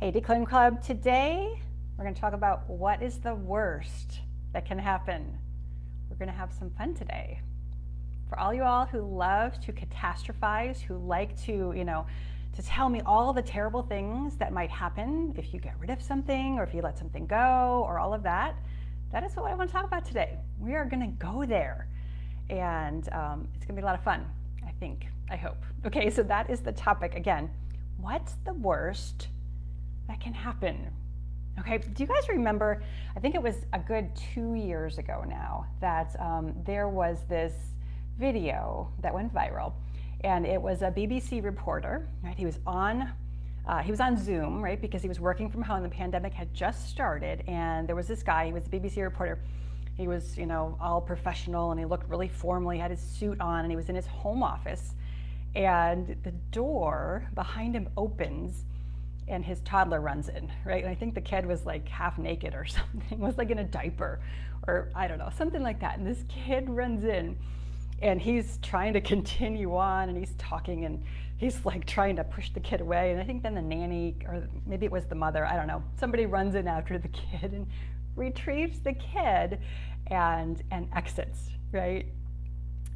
Hey, Decluttering Club. Today we're going to talk about what is the worst that can happen. We're going to have some fun today. For all you all who love to catastrophize, who like to tell me all the terrible things that might happen if you get rid of something or if you let something go or all of that, that is what I want to talk about today. We are going to go there, and it's going to be a lot of fun, I hope. Okay, so that is the topic again. What's the worst that can happen? Okay, do you guys remember, I think it was a good 2 years ago now, that there was this video that went viral, and it was a BBC reporter, right? He was on Zoom, right? Because he was working from home. The pandemic had just started, and there was this guy, he was a BBC reporter. He was, all professional, and he looked really formal. He had his suit on, and he was in his home office, and the door behind him opens, and his toddler runs in, right? And I think the kid was like half naked or something, was like in a diaper, or I don't know, something like that. And this kid runs in, and he's trying to continue on, and he's talking, and he's like trying to push the kid away. And I think then the nanny, or maybe it was the mother, I don't know, somebody runs in after the kid and retrieves the kid and exits, right?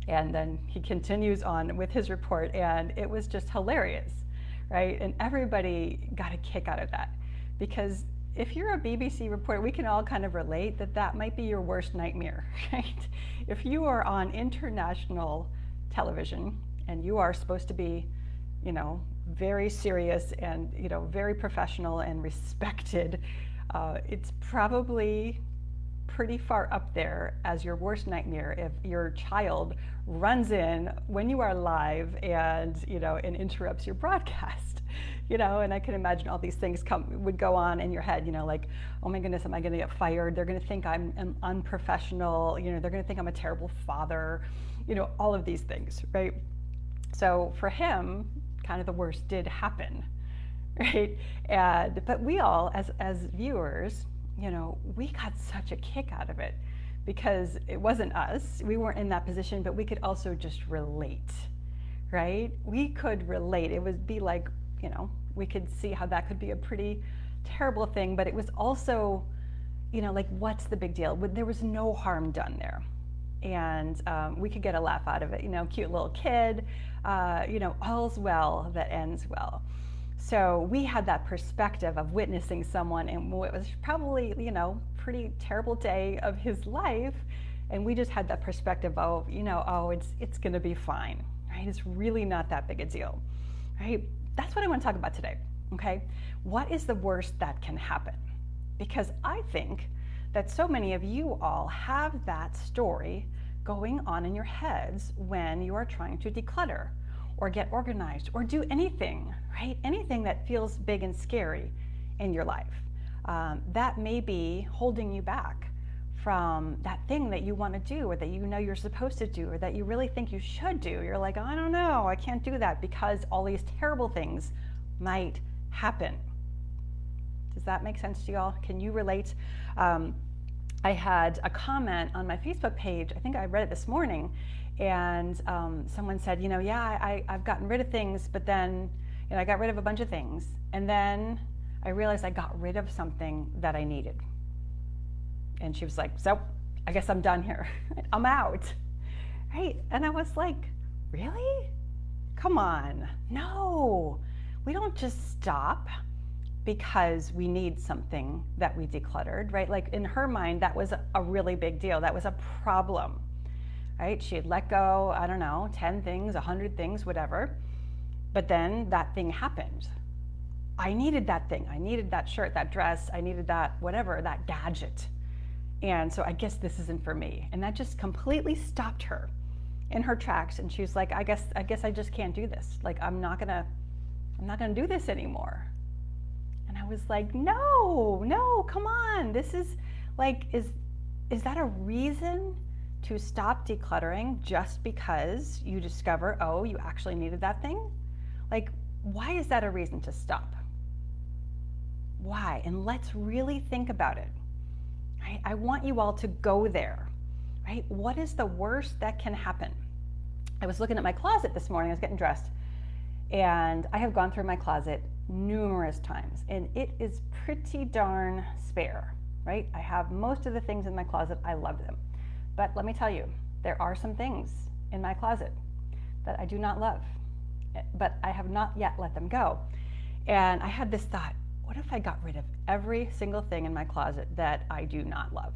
And then he continues on with his report, and it was just hilarious, right? And everybody got a kick out of that, because if you're a BBC reporter, we can all kind of relate that might be your worst nightmare, right? If you are on international television and you are supposed to be, very serious and, very professional and respected, it's probably pretty far up there as your worst nightmare if your child runs in when you are live and and interrupts your broadcast. And I can imagine all these things would go on in your head, like, oh my goodness, am I going to get fired? They're going to think I'm unprofessional. They're going to think I'm a terrible father. All of these things, right? So for him, kind of the worst did happen, right? But we all, as viewers, we got such a kick out of it, because it wasn't us. We weren't in that position, but we could also just relate, right? We could relate. It would be like, we could see how that could be a pretty terrible thing, but it was also, like, what's the big deal? There was no harm done there. And we could get a laugh out of it, cute little kid, all's well that ends well. So we had that perspective of witnessing someone in what was probably, pretty terrible day of his life. And we just had that perspective of, it's going to be fine, right? It's really not that big a deal, right? That's what I want to talk about today, okay? What is the worst that can happen? Because I think that so many of you all have that story going on in your heads when you are trying to declutter or get organized or do anything, right? Anything that feels big and scary in your life. That may be holding you back from that thing that you want to do, or that you're supposed to do, or that you really think you should do. You're like, I don't know, I can't do that because all these terrible things might happen. Does that make sense to y'all? Can you relate? I had a comment on my Facebook page, I think I read it this morning, and someone said, I've gotten rid of things, but then I got rid of a bunch of things, and then I realized I got rid of something that I needed. And she was like, so I guess I'm done here. I'm out, right? And I was like, really? Come on. No, we don't just stop because we need something that we decluttered, right? Like, in her mind, that was a really big deal. That was a problem, right? She had let go, I don't know, 10 things, 100 things, whatever. But then that thing happened. I needed that thing. I needed that shirt, that dress. I needed that whatever, that gadget. And so I guess this isn't for me. And that just completely stopped her in her tracks. And she was like, I guess I just can't do this. Like, I'm not gonna do this anymore. And I was like, no, come on. This is like, is that a reason to stop decluttering just because you discover, oh, you actually needed that thing? Like, why is that a reason to stop? Why? And let's really think about it. Right? I want you all to go there, right? What is the worst that can happen? I was looking at my closet this morning, I was getting dressed, and I have gone through my closet numerous times, and it is pretty darn spare, right? I have most of the things in my closet. I love them. But let me tell you, there are some things in my closet that I do not love, but I have not yet let them go. And I had this thought, what if I got rid of every single thing in my closet that I do not love,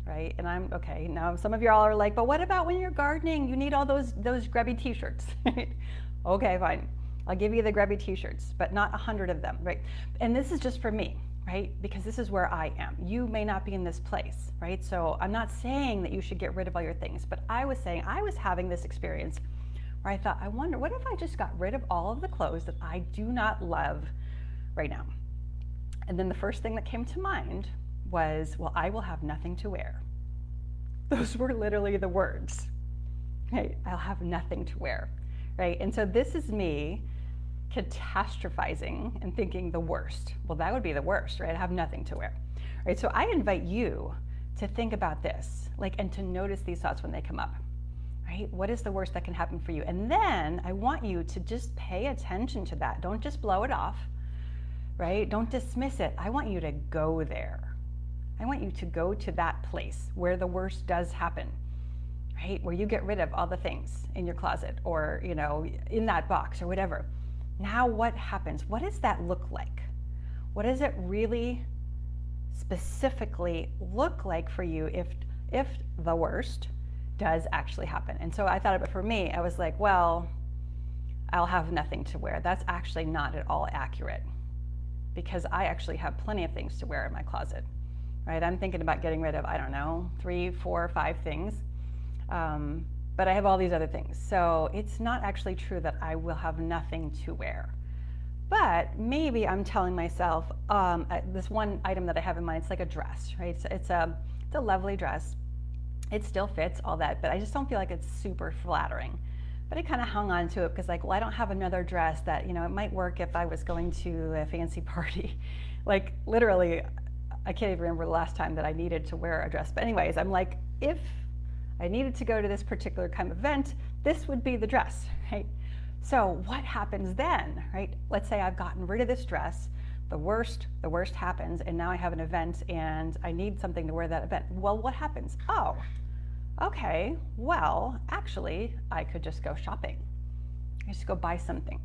right? And I'm okay. Now some of y'all are like, but what about when you're gardening? You need all those grubby t-shirts. Okay, fine. I'll give you the grubby t-shirts, but not 100 of them, right? And this is just for me, right? Because this is where I am. You may not be in this place, right? So I'm not saying that you should get rid of all your things, but I was saying I was having this experience where I thought, I wonder, what if I just got rid of all of the clothes that I do not love right now? And then the first thing that came to mind was, well, I will have nothing to wear. Those were literally the words, right? I'll have nothing to wear, right? And so this is me catastrophizing and thinking the worst. Well, that would be the worst, right? I have nothing to wear, right? So I invite you to think about this, like, and to notice these thoughts when they come up, right? What is the worst that can happen for you? And then I want you to just pay attention to that. Don't just blow it off, right? Don't dismiss it. I want you to go there. I want you to go to that place where the worst does happen, right? Where you get rid of all the things in your closet or, you know, in that box or whatever. Now what happens? What does that look like? What does it really specifically look like for you if the worst does actually happen? And so I thought about, for me, I was like, well, I'll have nothing to wear. That's actually not at all accurate, because I actually have plenty of things to wear in my closet, right? I'm thinking about getting rid of, I don't know, 3, 4, 5 things. But I have all these other things. So it's not actually true that I will have nothing to wear. But maybe I'm telling myself, this one item that I have in mind, it's like a dress, right? It's a lovely dress. It still fits, all that, but I just don't feel like it's super flattering. But I kind of hung on to it because, like, well, I don't have another dress that, you know, it might work if I was going to a fancy party. Like, literally, I can't even remember the last time that I needed to wear a dress. But anyways, I'm like, if I needed to go to this particular kind of event, this would be the dress, right? So what happens then, right? Let's say I've gotten rid of this dress, the worst happens, and now I have an event and I need something to wear that event. Well, what happens? Oh, okay, well, actually, I could just go shopping. I just go buy something.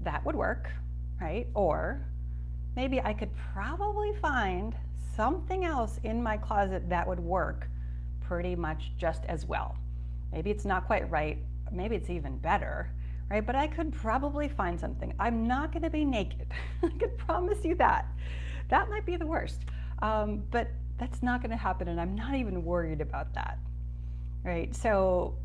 That would work, right? Or maybe I could probably find something else in my closet that would work pretty much just as well. Maybe it's not quite right, maybe it's even better, right? But I could probably find something. I'm not gonna be naked. I can promise you that. That might be the worst, but that's not gonna happen, and I'm not even worried about that, right? So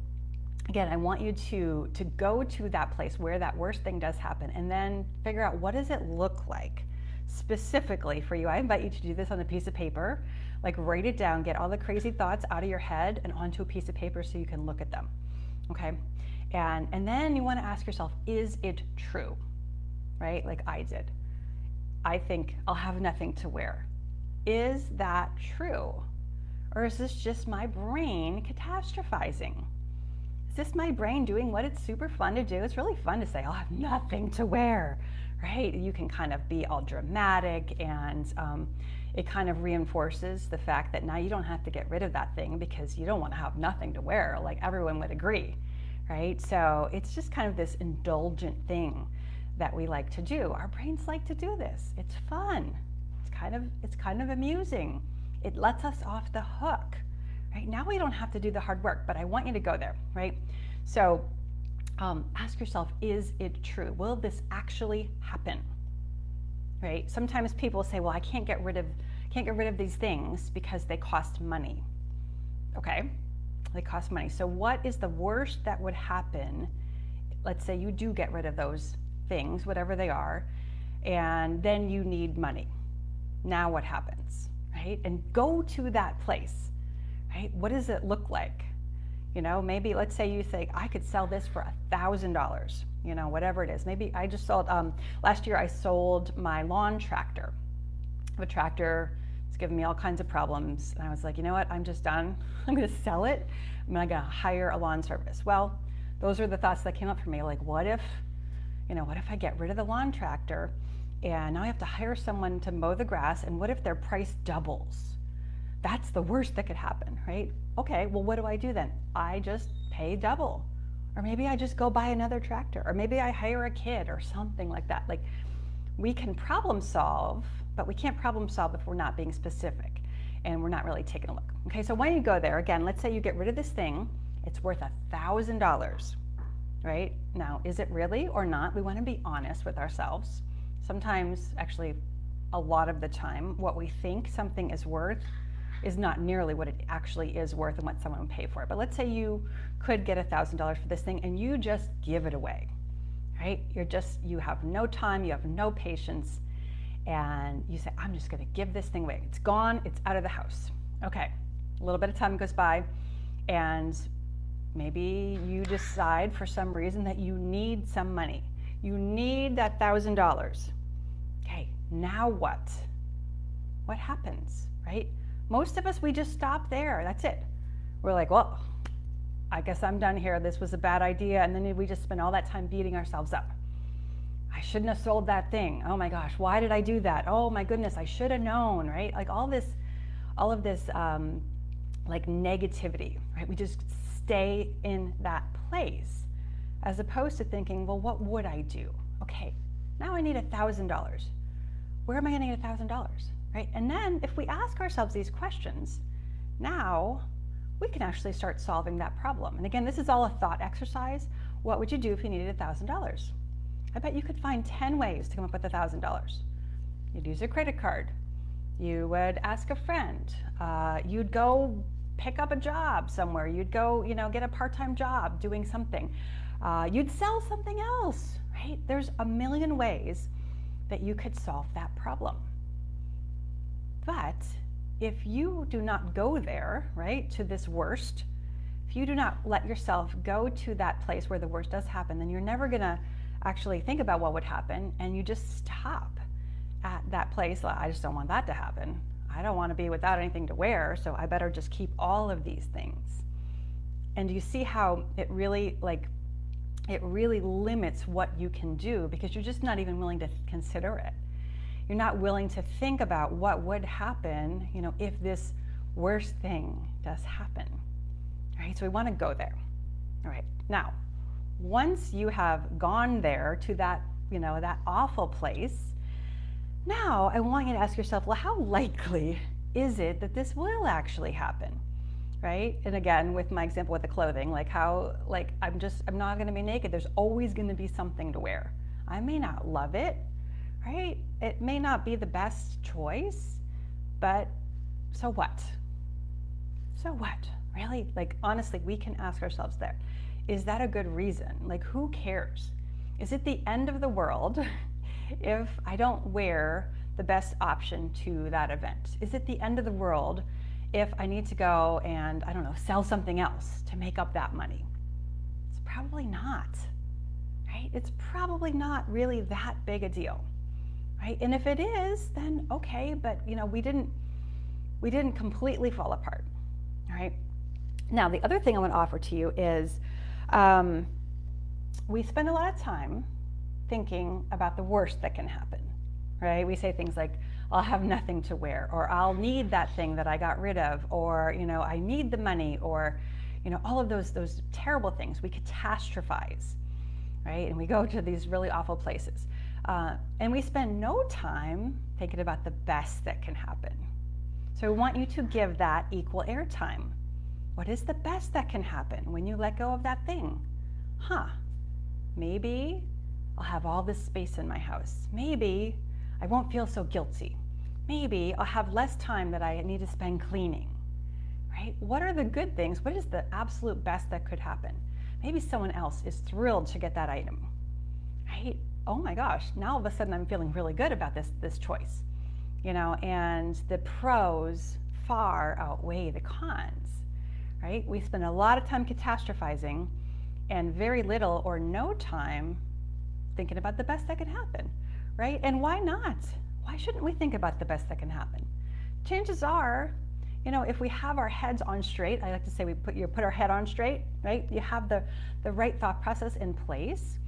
again, I want you to go to that place where that worst thing does happen, and then figure out, what does it look like specifically for you? I invite you to do this on a piece of paper. Like, write it down, get all the crazy thoughts out of your head and onto a piece of paper so you can look at them, okay? And then you want to ask yourself, is it true, right? Like I did. I think I'll have nothing to wear. Is that true? Or is this just my brain catastrophizing? Is this my brain doing what it's super fun to do? It's really fun to say, I'll have nothing to wear, right? You can kind of be all dramatic, and it kind of reinforces the fact that now you don't have to get rid of that thing because you don't want to have nothing to wear, like everyone would agree, right? So it's just kind of this indulgent thing that we like to do. Our brains like to do this. It's fun. It's kind of amusing. It lets us off the hook, right? Now we don't have to do the hard work, but I want you to go there, right? So ask yourself, is it true? Will this actually happen? Right? Sometimes people say, well, I can't get rid of these things because they cost money. Okay, they cost money. So what is the worst that would happen? Let's say you do get rid of those things, whatever they are, and then you need money. Now what happens, right? And go to that place, right? What does it look like? You know, maybe let's say you think, I could sell this for $1,000, you know, whatever it is. Maybe I just sold, last year I sold my lawn tractor. The tractor was giving me all kinds of problems. And I was like, you know what, I'm just done. I'm gonna sell it. I'm gonna hire a lawn service. Well, those are the thoughts that came up for me. Like, what if, what if I get rid of the lawn tractor and now I have to hire someone to mow the grass, and what if their price doubles? That's the worst that could happen, right? Okay, well, what do I do then? I just pay double. Or maybe I just go buy another tractor, or maybe I hire a kid or something like that. Like, we can problem solve, but we can't problem solve if we're not being specific and we're not really taking a look. Okay, so when you go there, again, let's say you get rid of this thing, it's worth $1,000, right? Now, is it really or not? We want to be honest with ourselves. Sometimes, actually, a lot of the time, what we think something is worth is not nearly what it actually is worth and what someone would pay for it. But let's say you could get $1,000 for this thing and you just give it away, right? You have no time, you have no patience, and you say, I'm just gonna give this thing away. It's gone, it's out of the house. Okay, a little bit of time goes by, and maybe you decide for some reason that you need some money. You need that $1,000. Okay, now what? What happens, right? Most of us, we just stop there, that's it. We're like, well, I guess I'm done here, this was a bad idea, and then we just spend all that time beating ourselves up. I shouldn't have sold that thing. Oh my gosh, why did I do that? Oh my goodness, I should have known, right? Like all of this like negativity, right? We just stay in that place as opposed to thinking, well, what would I do? Okay, now I need $1,000. Where am I gonna get $1,000, right? And then if we ask ourselves these questions, now we can actually start solving that problem. And again, this is all a thought exercise. What would you do if you needed $1,000? I bet you could find 10 ways to come up with $1,000. You'd use a credit card. You would ask a friend. You'd go pick up a job somewhere. You'd go, get a part-time job doing something. You'd sell something else, right? There's a million ways that you could solve that problem. But if you do not go there, right, to this worst, if you do not let yourself go to that place where the worst does happen, then you're never gonna actually think about what would happen, and you just stop at that place. I just don't want that to happen. I don't want to be without anything to wear, so I better just keep all of these things. And you see how it really limits what you can do, because you're just not even willing to consider it. You're not willing to think about what would happen, if this worst thing does happen. All right, so we want to go there. All right, now, once you have gone there to that, that awful place, now I want you to ask yourself, well, how likely is it that this will actually happen, right? And again, with my example with the clothing, I'm not going to be naked. There's always going to be something to wear. I may not love it, right? It may not be the best choice, but so what? So what? Really? Honestly, we can ask ourselves there. Is that a good reason? Who cares? Is it the end of the world if I don't wear the best option to that event? Is it the end of the world if I need to go and, sell something else to make up that money? It's probably not, right? It's probably not really that big a deal, right? And if it is, then okay, but we didn't completely fall apart, all right? Now, the other thing I want to offer to you is we spend a lot of time thinking about the worst that can happen, right? We say things like, I'll have nothing to wear, or I'll need that thing that I got rid of, or I need the money, or all of those terrible things. We catastrophize, right? And we go to these really awful places. And we spend no time thinking about the best that can happen. So we want you to give that equal airtime. What is the best that can happen when you let go of that thing? Maybe I'll have all this space in my house. Maybe I won't feel so guilty. Maybe I'll have less time that I need to spend cleaning, right? What are the good things? What is the absolute best that could happen? Maybe someone else is thrilled to get that item, right? Oh my gosh, now all of a sudden I'm feeling really good about this choice, and the pros far outweigh the cons, right? We spend a lot of time catastrophizing and very little or no time thinking about the best that can happen, right? And why not? Why shouldn't we think about the best that can happen? Chances are, if we have our heads on straight, I like to say we put our head on straight, right? You have the right thought process in place,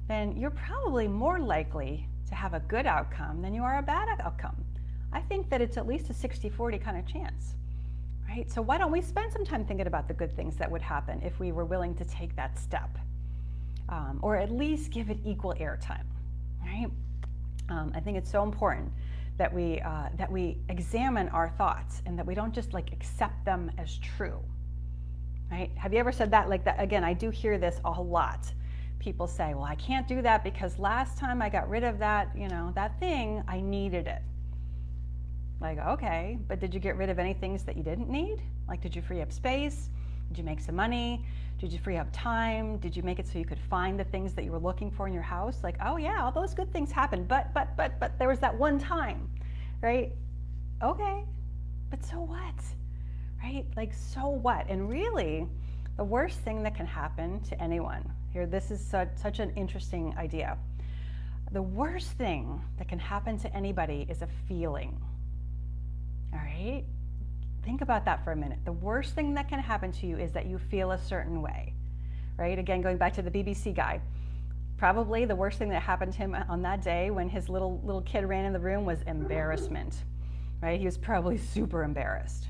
then you're probably more likely to have a good outcome than you are a bad outcome. I think that it's at least a 60-40 kind of chance, right? So why don't we spend some time thinking about the good things that would happen if we were willing to take that step, or at least give it equal airtime, right? I think it's so important that we examine our thoughts and that we don't just like accept them as true, right? Have you ever said that? Like that again, I do hear this a lot. People say, well, I can't do that because last time I got rid of that, that thing, I needed it. Like, okay, but did you get rid of any things that you didn't need? Like, did you free up space? Did you make some money? Did you free up time? Did you make it so you could find the things that you were looking for in your house? Like, oh yeah, all those good things happened, but there was that one time, right? Okay, but so what, right? Like, so what? And really, the worst thing that can happen to anyone, here, this is such an interesting idea. The worst thing that can happen to anybody is a feeling, all right? Think about that for a minute. The worst thing that can happen to you is that you feel a certain way, right? Again, going back to the BBC guy, probably the worst thing that happened to him on that day when his little kid ran in the room was embarrassment, right? He was probably super embarrassed.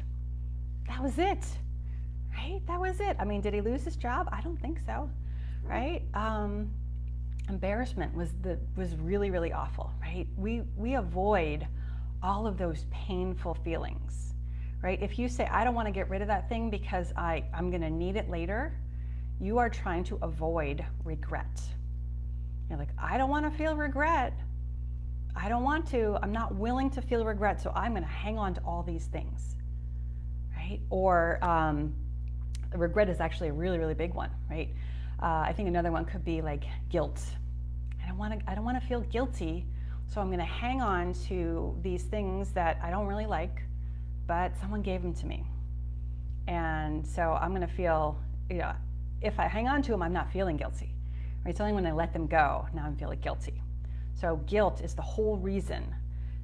That was it, right? That was it. I mean, did he lose his job? I don't think so, right? Embarrassment was really, really awful, right? We avoid all of those painful feelings, right? If you say, I don't want to get rid of that thing because I'm going to need it later, you are trying to avoid regret. You're like, I don't want to feel regret. I don't want to. I'm not willing to feel regret, so I'm going to hang on to all these things, right? Or regret is actually a really, really big one, right? I think another one could be like guilt. I don't want to feel guilty, so I'm going to hang on to these things that I don't really like, but someone gave them to me. And so I'm going to feel, if I hang on to them, I'm not feeling guilty. Right? It's only when I let them go, now I'm feeling guilty. So guilt is the whole reason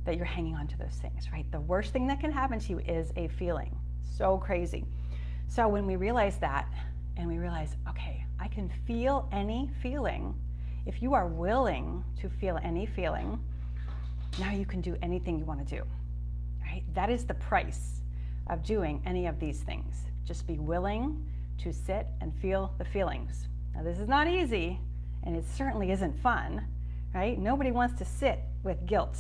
that you're hanging on to those things, right? The worst thing that can happen to you is a feeling. So crazy. So when we realize that, and we realize, okay, I can feel any feeling. If you are willing to feel any feeling, now you can do anything you want to do, right? That is the price of doing any of these things. Just be willing to sit and feel the feelings. Now, this is not easy, and it certainly isn't fun, right? Nobody wants to sit with guilt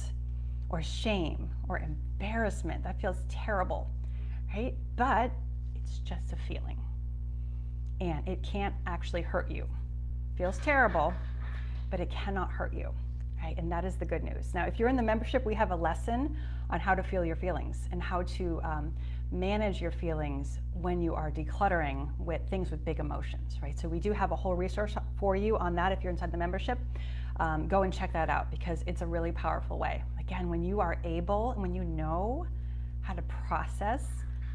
or shame or embarrassment. That feels terrible, right? But it's just a feeling, and it can't actually hurt you. It feels terrible, but it cannot hurt you, right? And that is the good news. Now, if you're in the membership, we have a lesson on how to feel your feelings and how to manage your feelings when you are decluttering with things with big emotions, right? So we do have a whole resource for you on that if you're inside the membership. Go and check that out because it's a really powerful way. Again, when you are able and when you know how to process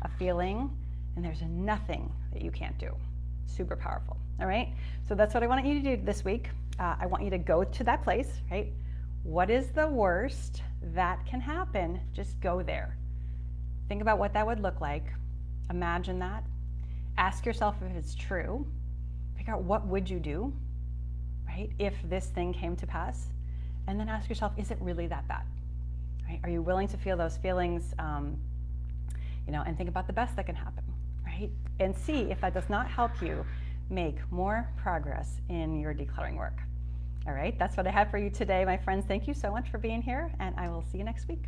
a feeling, and there's nothing that you can't do. Super powerful, all right? So that's what I want you to do this week. I want you to go to that place, right? What is the worst that can happen? Just go there. Think about what that would look like. Imagine that. Ask yourself if it's true. Figure out what would you do, right, if this thing came to pass. And then ask yourself, is it really that bad? Right? Are you willing to feel those feelings, and think about the best that can happen, right? And see if that does not help you make more progress in your decluttering work. All right, that's what I have for you today, my friends. Thank you so much for being here, and I will see you next week.